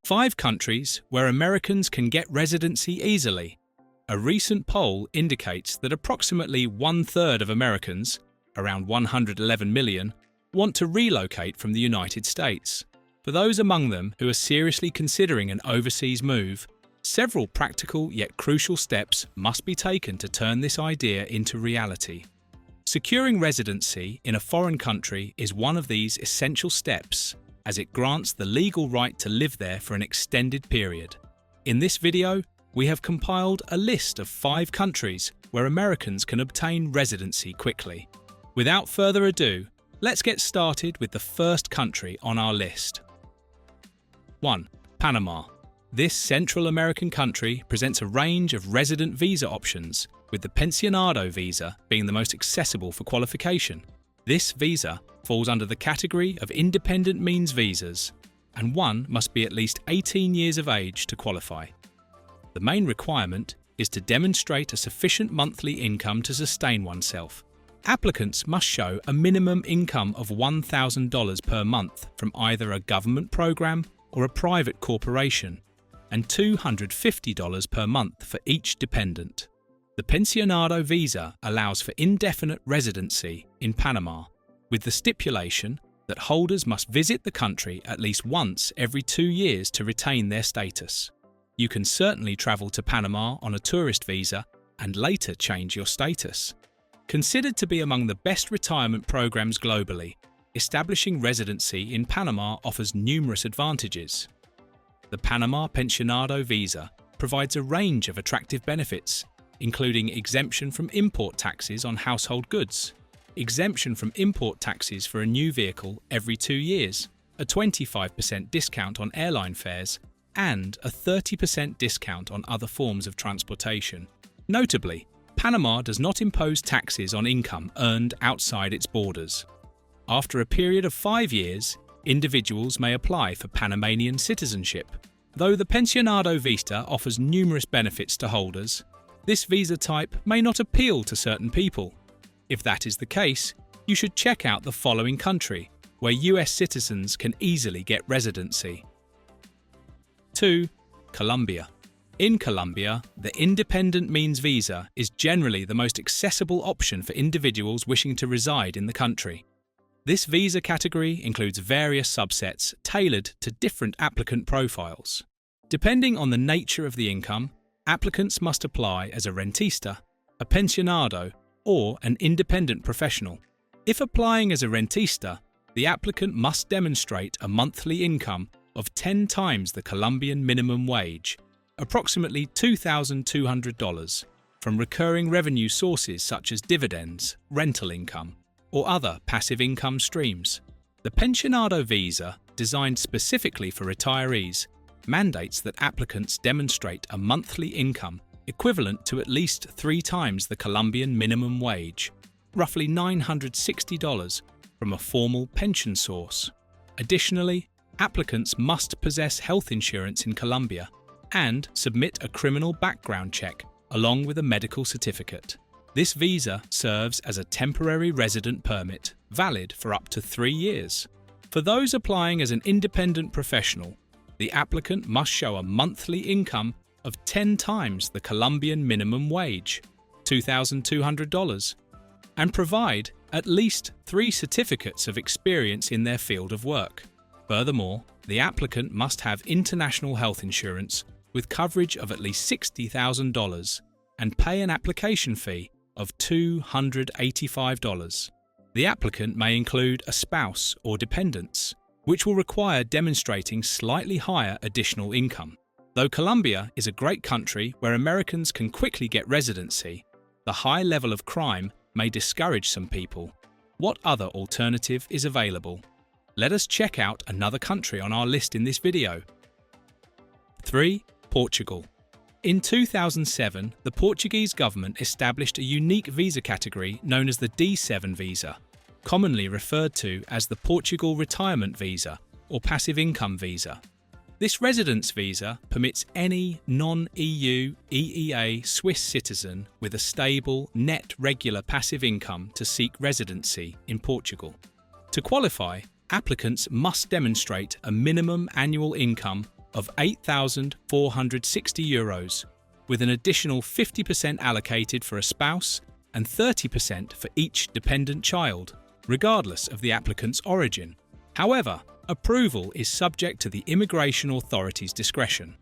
5 countries where Americans can get residency easily. A recent poll indicates that approximately 1/3 of Americans, around 111 million, want to relocate from the United States. For those among them who are seriously considering an overseas move, several practical yet crucial steps must be taken to turn this idea into reality. Securing residency in a foreign country is one of these essential steps, as it grants the legal right to live there for an extended period. In this video, we have compiled a list of 5 countries where Americans can obtain residency quickly. Without further ado, let's get started with the first country on our list. 1. Panama. This Central American country presents a range of resident visa options, with the Pensionado Visa being the most accessible for qualification. This visa falls under the category of independent means visas, and one must be at least 18 years of age to qualify. The main requirement is to demonstrate a sufficient monthly income to sustain oneself. Applicants must show a minimum income of $1,000 per month from either a government program or a private corporation, and $250 per month for each dependent. The Pensionado Visa allows for indefinite residency in Panama, with the stipulation that holders must visit the country at least once every 2 years to retain their status. You can certainly travel to Panama on a tourist visa and later change your status. Considered to be among the best retirement programs globally, establishing residency in Panama offers numerous advantages. The Panama Pensionado Visa provides a range of attractive benefits, including exemption from import taxes on household goods, exemption from import taxes for a new vehicle every 2 years, a 25% discount on airline fares, and a 30% discount on other forms of transportation. Notably, Panama does not impose taxes on income earned outside its borders. After a period of 5 years, individuals may apply for Panamanian citizenship. Though the Pensionado Visa offers numerous benefits to holders, this visa type may not appeal to certain people. If that is the case, you should check out the following country, where US citizens can easily get residency. 2. Colombia. In Colombia, the independent means visa is generally the most accessible option for individuals wishing to reside in the country. This visa category includes various subsets tailored to different applicant profiles. Depending on the nature of the income, applicants must apply as a rentista, a pensionado, or an independent professional. If applying as a rentista, the applicant must demonstrate a monthly income of 10 times the Colombian minimum wage, approximately $2,200, from recurring revenue sources such as dividends, rental income, or other passive income streams. The Pensionado Visa, designed specifically for retirees, mandates that applicants demonstrate a monthly income equivalent to at least 3 times the Colombian minimum wage, roughly $960, from a formal pension source. Additionally, applicants must possess health insurance in Colombia and submit a criminal background check along with a medical certificate. This visa serves as a temporary resident permit, valid for up to 3 years. For those applying as an independent professional, the applicant must show a monthly income of 10 times the Colombian minimum wage, $2,200, and provide at least 3 certificates of experience in their field of work. Furthermore, the applicant must have international health insurance with coverage of at least $60,000 and pay an application fee of $285. The applicant may include a spouse or dependents, which will require demonstrating slightly higher additional income. Though Colombia is a great country where Americans can quickly get residency, the high level of crime may discourage some people. What other alternative is available? Let us check out another country on our list in this video. 3. Portugal. In 2007, the Portuguese government established a unique visa category known as the D7 visa, commonly referred to as the Portugal Retirement Visa or Passive Income Visa. This residence visa permits any non-EU, EEA Swiss citizen with a stable, net regular passive income to seek residency in Portugal. To qualify, applicants must demonstrate a minimum annual income of €8,460, with an additional 50% allocated for a spouse and 30% for each dependent child, regardless of the applicant's origin. However, approval is subject to the immigration authority's discretion.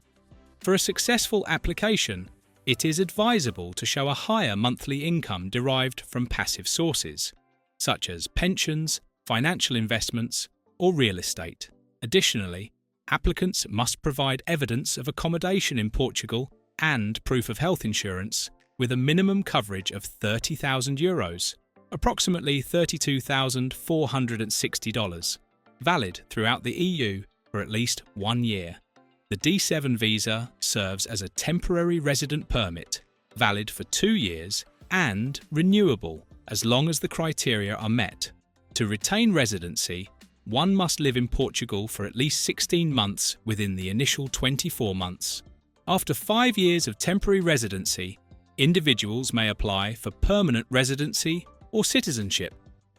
For a successful application, it is advisable to show a higher monthly income derived from passive sources, such as pensions, financial investments, or real estate. Additionally, applicants must provide evidence of accommodation in Portugal and proof of health insurance with a minimum coverage of €30,000, approximately $32,460, valid throughout the EU for at least 1 year. The D7 visa serves as a temporary resident permit, valid for 2 years and renewable as long as the criteria are met. To retain residency, one must live in Portugal for at least 16 months within the initial 24 months. After 5 years of temporary residency, individuals may apply for permanent residency or citizenship.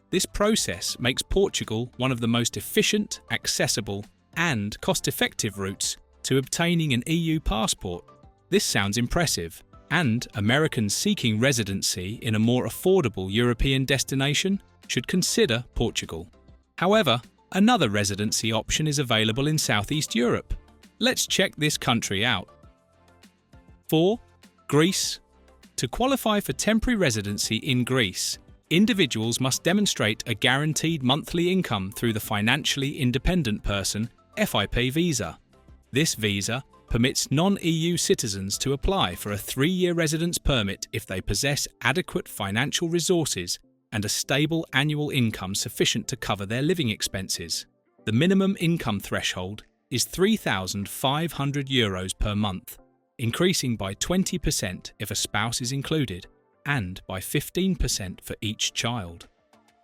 This process makes Portugal one of the most efficient, accessible, and cost-effective routes to obtaining an EU passport. This sounds impressive, and Americans seeking residency in a more affordable European destination should consider Portugal. However, another residency option is available in Southeast Europe. Let's check this country out. 4. Greece. To qualify for temporary residency in Greece, individuals must demonstrate a guaranteed monthly income through the Financially Independent Person (FIP) visa. This visa permits non-EU citizens to apply for a 3-year residence permit if they possess adequate financial resources and a stable annual income sufficient to cover their living expenses. The minimum income threshold is €3,500 per month, increasing by 20% if a spouse is included and by 15% for each child.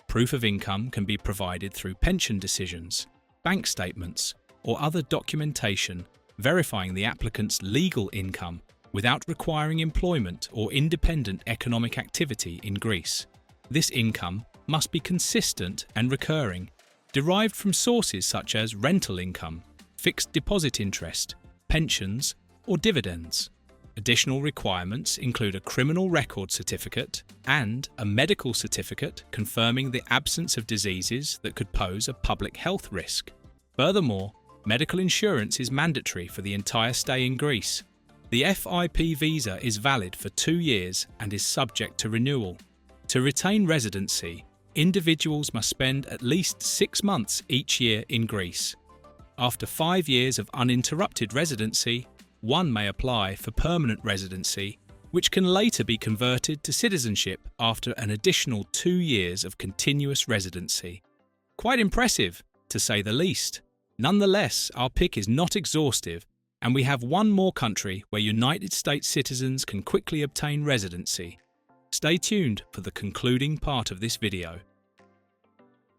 Proof of income can be provided through pension decisions, bank statements, or other documentation verifying the applicant's legal income without requiring employment or independent economic activity in Greece. This income must be consistent and recurring, derived from sources such as rental income, fixed deposit interest, pensions, or dividends. Additional requirements include a criminal record certificate and a medical certificate confirming the absence of diseases that could pose a public health risk. Furthermore, medical insurance is mandatory for the entire stay in Greece. The FIP visa is valid for 2 years and is subject to renewal. To retain residency, individuals must spend at least 6 months each year in Greece. After 5 years of uninterrupted residency, one may apply for permanent residency, which can later be converted to citizenship after an additional 2 years of continuous residency. Quite impressive, to say the least. Nonetheless, our pick is not exhaustive, and we have one more country where United States citizens can quickly obtain residency. Stay tuned for the concluding part of this video.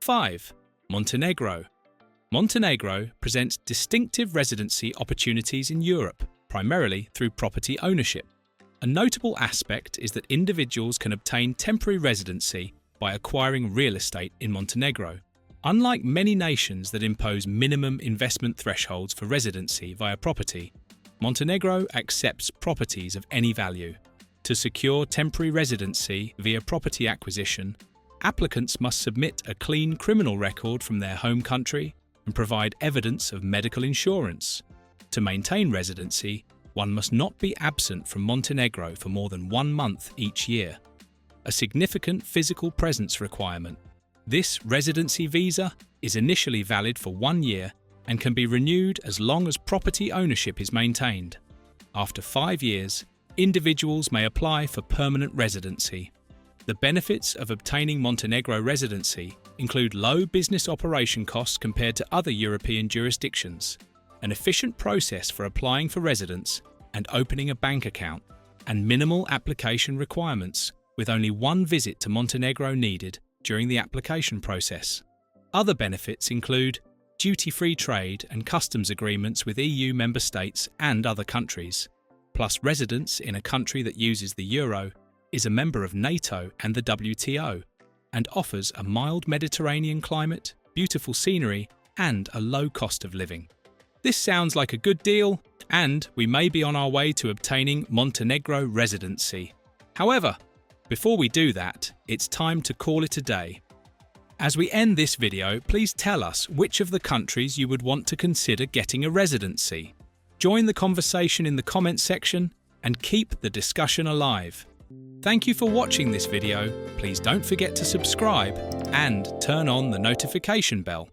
5. Montenegro. Montenegro presents distinctive residency opportunities in Europe, primarily through property ownership. A notable aspect is that individuals can obtain temporary residency by acquiring real estate in Montenegro. Unlike many nations that impose minimum investment thresholds for residency via property, Montenegro accepts properties of any value. To secure temporary residency via property acquisition, applicants must submit a clean criminal record from their home country and provide evidence of medical insurance. To maintain residency, one must not be absent from Montenegro for more than 1 month each year. A significant physical presence requirement. This residency visa is initially valid for 1 year and can be renewed as long as property ownership is maintained. After 5 years, individuals may apply for permanent residency. The benefits of obtaining Montenegro residency include low business operation costs compared to other European jurisdictions, an efficient process for applying for residence and opening a bank account, and minimal application requirements, with only 1 visit to Montenegro needed during the application process. Other benefits include duty-free trade and customs agreements with EU member states and other countries, plus residence in a country that uses the euro, is a member of NATO and the WTO, and offers a mild Mediterranean climate, beautiful scenery, and a low cost of living. This sounds like a good deal, and we may be on our way to obtaining Montenegro residency. However, before we do that, it's time to call it a day. As we end this video, please tell us which of the countries you would want to consider getting a residency. Join the conversation in the comments section and keep the discussion alive. Thank you for watching this video. Please don't forget to subscribe and turn on the notification bell.